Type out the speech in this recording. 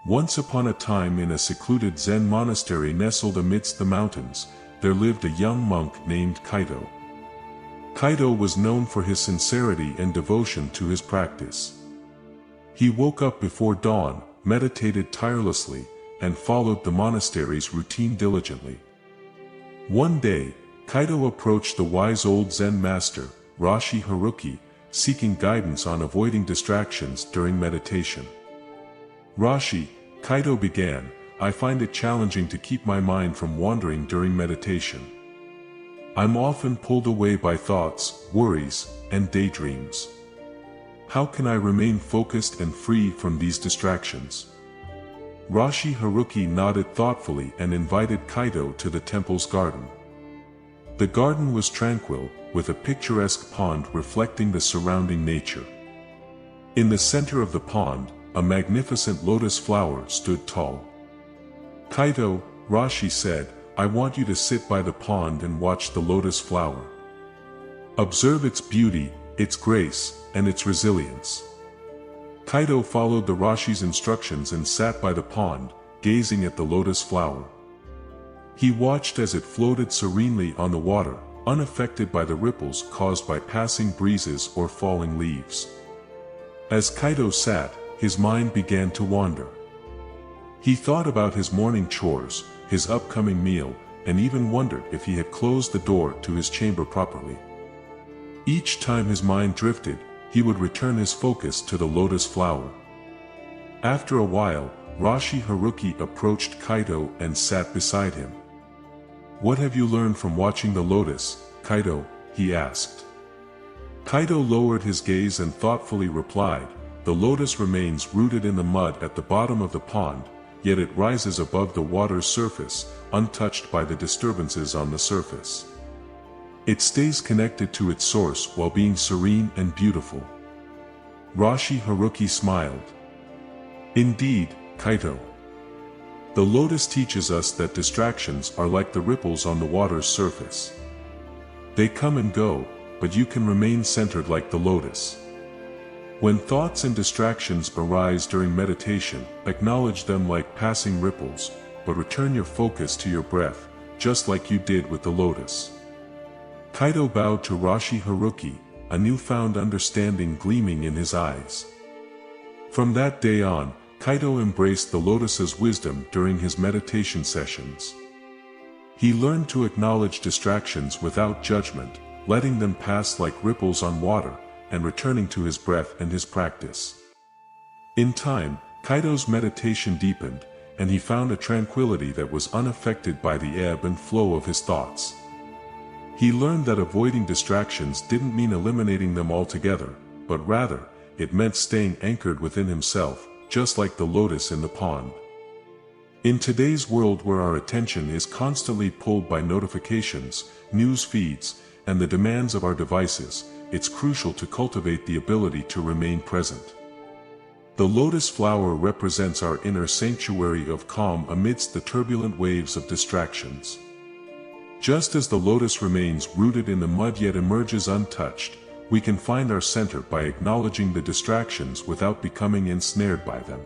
Once upon a time, in a secluded Zen monastery nestled amidst the mountains, there lived a young monk named Kaito. Kaito was known for his sincerity and devotion to his practice. He woke up before dawn, meditated tirelessly, and followed the monastery's routine diligently. One day, Kaito approached the wise old Zen master, Rashi Haruki, seeking guidance on avoiding distractions during meditation. "Rashi," Kaito began, "I find it challenging to keep my mind from wandering during meditation. I'm often pulled away by thoughts, worries, and daydreams. How can I remain focused and free from these distractions?" Rashi Haruki nodded thoughtfully and invited Kaito to the temple's garden. The garden was tranquil, with a picturesque pond reflecting the surrounding nature. In the center of the pond, a magnificent lotus flower stood tall. "Kaito," Rashi said, "I want you to sit by the pond and watch the lotus flower. Observe its beauty, its grace, and its resilience." Kaito followed the Rashi's instructions and sat by the pond, gazing at the lotus flower. He watched as it floated serenely on the water, unaffected by the ripples caused by passing breezes or falling leaves. As Kaito sat, his mind began to wander. He thought about his morning chores, his upcoming meal, and even wondered if he had closed the door to his chamber properly. Each time his mind drifted, he would return his focus to the lotus flower. After a while, Rashi Haruki approached Kaito and sat beside him. "What have you learned from watching the lotus, Kaito?" he asked. Kaito lowered his gaze and thoughtfully replied, "The lotus remains rooted in the mud at the bottom of the pond, yet it rises above the water's surface, untouched by the disturbances on the surface. It stays connected to its source while being serene and beautiful." Rashi Haruki smiled. "Indeed, Kaito. The lotus teaches us that distractions are like the ripples on the water's surface. They come and go, but you can remain centered like the lotus. When thoughts and distractions arise during meditation, acknowledge them like passing ripples, but return your focus to your breath, just like you did with the lotus." Kaito bowed to Rashi Haruki, a newfound understanding gleaming in his eyes. From that day on, Kaito embraced the lotus's wisdom during his meditation sessions. He learned to acknowledge distractions without judgment, letting them pass like ripples on water, and returning to his breath and his practice. In time, Kaito's meditation deepened, and he found a tranquility that was unaffected by the ebb and flow of his thoughts. He learned that avoiding distractions didn't mean eliminating them altogether, but rather, it meant staying anchored within himself, just like the lotus in the pond. In today's world where our attention is constantly pulled by notifications, news feeds, and the demands of our devices, it's crucial to cultivate the ability to remain present. The lotus flower represents our inner sanctuary of calm amidst the turbulent waves of distractions. Just as the lotus remains rooted in the mud yet emerges untouched, we can find our center by acknowledging the distractions without becoming ensnared by them.